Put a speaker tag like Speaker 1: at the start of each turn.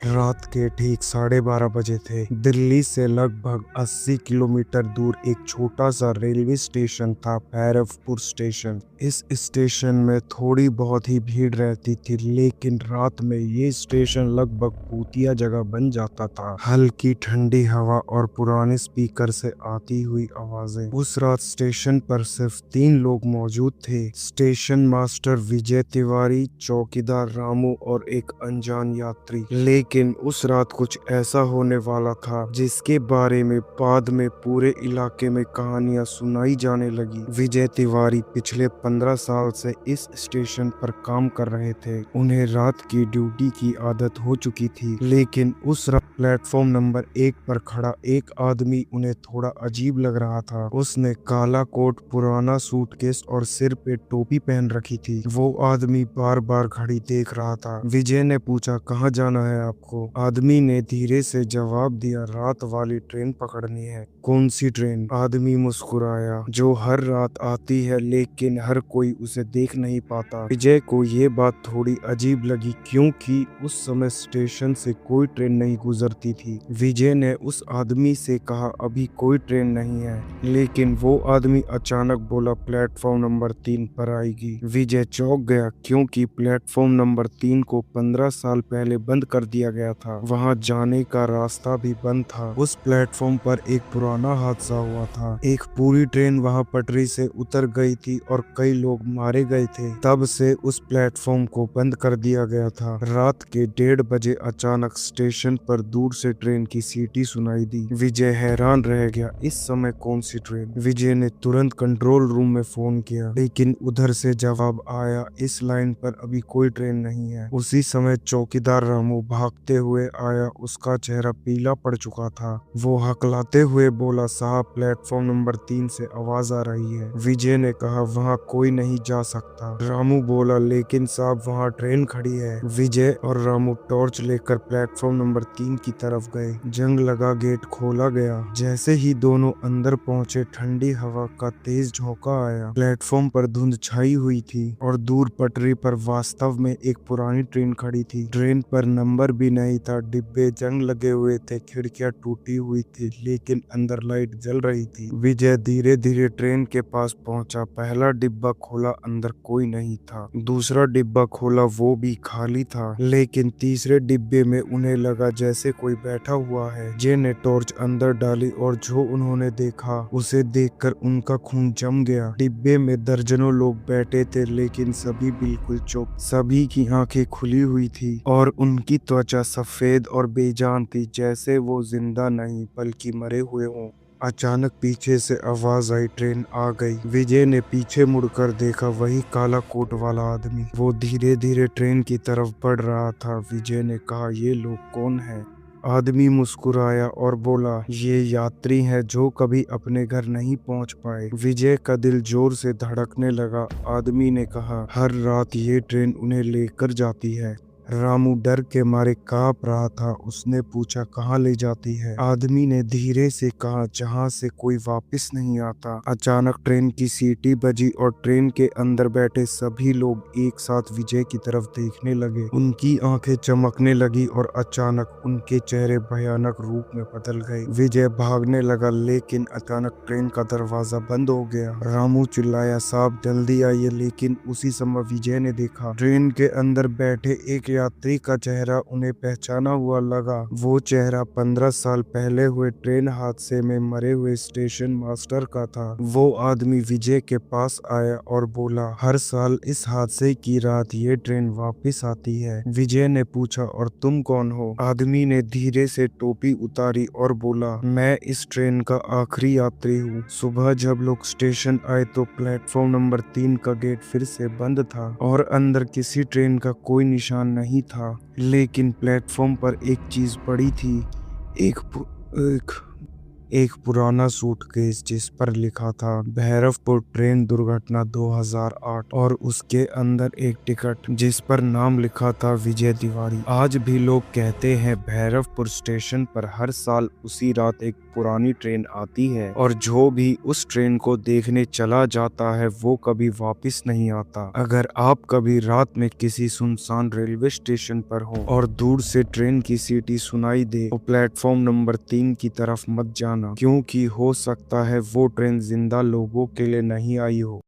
Speaker 1: रात के ठीक 12:30 बजे थे। दिल्ली से लगभग 80 किलोमीटर दूर एक छोटा सा रेलवे स्टेशन था, भैरवपुर स्टेशन। इस स्टेशन में थोड़ी बहुत ही भीड़ रहती थी, लेकिन रात में ये स्टेशन लगभग भूतिया जगह बन जाता था। हल्की ठंडी हवा और पुराने स्पीकर से आती हुई आवाजें। उस रात स्टेशन पर सिर्फ 3 लोग मौजूद थे, स्टेशन मास्टर विजय तिवारी, चौकीदार रामू और एक अनजान यात्री। लेकिन उस रात कुछ ऐसा होने वाला था जिसके बारे में बाद में पूरे इलाके में कहानियां सुनाई जाने लगी। विजय तिवारी पिछले 15 साल से इस स्टेशन पर काम कर रहे थे। उन्हें रात की ड्यूटी की आदत हो चुकी थी, लेकिन उस रात प्लेटफॉर्म नंबर 1 पर खड़ा एक आदमी उन्हें थोड़ा अजीब लग रहा था। उसने काला कोट, पुराना सूटकेस और सिर पे टोपी पहन रखी थी। वो आदमी बार बार घड़ी देख रहा था। विजय ने पूछा, कहाँ जाना है आपको? आदमी ने धीरे से जवाब दिया, रात वाली ट्रेन पकड़नी है। कौन सी ट्रेन? आदमी मुस्कुराया। जो हर रात आती है, लेकिन हर कोई उसे देख नहीं पाता। विजय को ये बात थोड़ी अजीब लगी, क्योंकि उस समय स्टेशन से कोई ट्रेन नहीं गुजरती थी। विजय ने उस आदमी से कहा, अभी कोई ट्रेन नहीं है। लेकिन वो आदमी अचानक बोला, प्लेटफॉर्म नंबर 3 पर आएगी। विजय चौंक गया, क्योंकि प्लेटफॉर्म नंबर 3 को 15 साल पहले बंद कर दिया गया था। वहां जाने का रास्ता भी बंद था। उस प्लेटफॉर्म पर एक पुराना हादसा हुआ था। एक पूरी ट्रेन वहां पटरी से उतर गई थी और कई लोग मारे गए थे। तब से उस प्लेटफॉर्म को बंद कर दिया गया था। रात के 1:30 बजे अचानक स्टेशन पर दूर से ट्रेन की सीटी सुनाई दी। विजय हैरान रह गया, इस समय कौन सी ट्रेन? विजय ने तुरंत कंट्रोल रूम में फोन किया, लेकिन उधर से जवाब आया, इस लाइन पर अभी कोई ट्रेन नहीं है। उसी समय चौकीदार रामू भागते हुए आया। उसका चेहरा पीला पड़ चुका था। वो हकलाते हुए बोला, साहब, प्लेटफॉर्म नंबर 3 से आवाज आ रही है। विजय ने कहा, वहाँ कोई नहीं जा सकता। रामू बोला, लेकिन साहब, वहाँ ट्रेन खड़ी है। विजय और रामू टॉर्च लेकर प्लेटफॉर्म नंबर 3 की तरफ गए। जंग लगा गेट खोला गया। जैसे ही दोनों अंदर पहुंचे, ठंडी हवा का तेज झोंका आया। प्लेटफॉर्म पर धुंध छाई हुई थी और दूर पटरी पर वास्तव में एक पुरानी ट्रेन खड़ी थी। ट्रेन पर नंबर भी नहीं था, डिब्बे जंग लगे हुए थे, खिड़कियां टूटी हुई थी, लेकिन अंदर लाइट जल रही थी। विजय धीरे धीरे ट्रेन के पास पहुंचा। पहला डिब्बा खोला, अंदर कोई नहीं था। दूसरा डिब्बा खोला, वो भी खाली था, लेकिन तीसरे डिब्बे में उन्हें लगा जैसे कोई बैठा हुआ है। जे ने टॉर्च अंदर डाली और जो उन्होंने देखा उसे देखकर उनका खून जम गया। डिब्बे में दर्जनों लोग बैठे थे, लेकिन सभी बिल्कुल चुप। सभी की आंखें खुली हुई थी और उनकी त्वचा सफेद और बेजान थी, जैसे वो जिंदा नहीं बल्कि मरे हुए हों। अचानक पीछे से आवाज आई, ट्रेन आ गई। विजय ने पीछे मुड़कर देखा, वही काला कोट वाला आदमी। वो धीरे धीरे ट्रेन की तरफ बढ़ रहा था। विजय ने कहा, ये लोग कौन है? आदमी मुस्कुराया और बोला, ये यात्री हैं जो कभी अपने घर नहीं पहुंच पाए। विजय का दिल जोर से धड़कने लगा। आदमी ने कहा, हर रात ये ट्रेन उन्हें लेकर जाती है। रामू डर के मारे कांप रहा था। उसने पूछा, कहाँ ले जाती है? आदमी ने धीरे से कहा, जहाँ से कोई वापस नहीं आता। अचानक ट्रेन की सीटी बजी और ट्रेन के अंदर बैठे सभी लोग एक साथ विजय की तरफ देखने लगे। उनकी आंखें चमकने लगी और अचानक उनके चेहरे भयानक रूप में बदल गए। विजय भागने लगा, लेकिन अचानक ट्रेन का दरवाजा बंद हो गया। रामू चिल्लाया, साहब जल्दी आइए। लेकिन उसी समय विजय ने देखा, ट्रेन के अंदर बैठे एक यात्री का चेहरा उन्हें पहचाना हुआ लगा। वो चेहरा 15 साल पहले हुए ट्रेन हादसे में मरे हुए स्टेशन मास्टर का था। वो आदमी विजय के पास आया और बोला, हर साल इस हादसे की रात ये ट्रेन वापस आती है। विजय ने पूछा, और तुम कौन हो? आदमी ने धीरे से टोपी उतारी और बोला, मैं इस ट्रेन का आखिरी यात्री हूँ। सुबह जब लोग स्टेशन आए तो प्लेटफॉर्म नंबर 3 का गेट फिर से बंद था और अंदर किसी ट्रेन का कोई निशान नहीं था। लेकिन प्लेटफॉर्म पर एक चीज पड़ी थी, एक एक पुराना सूटकेस जिस पर लिखा था भैरवपुर ट्रेन दुर्घटना 2008 और उसके अंदर एक टिकट जिस पर नाम लिखा था विजय तिवारी। आज भी लोग कहते हैं भैरवपुर स्टेशन पर हर साल उसी रात एक पुरानी ट्रेन आती है और जो भी उस ट्रेन को देखने चला जाता है वो कभी वापस नहीं आता। अगर आप कभी रात में किसी सुनसान रेलवे स्टेशन पर हो और दूर से ट्रेन की सीटी सुनाई दे तो प्लेटफॉर्म नंबर 3 की तरफ मत जाना, क्योंकि हो सकता है वो ट्रेन जिंदा लोगों के लिए नहीं आई हो।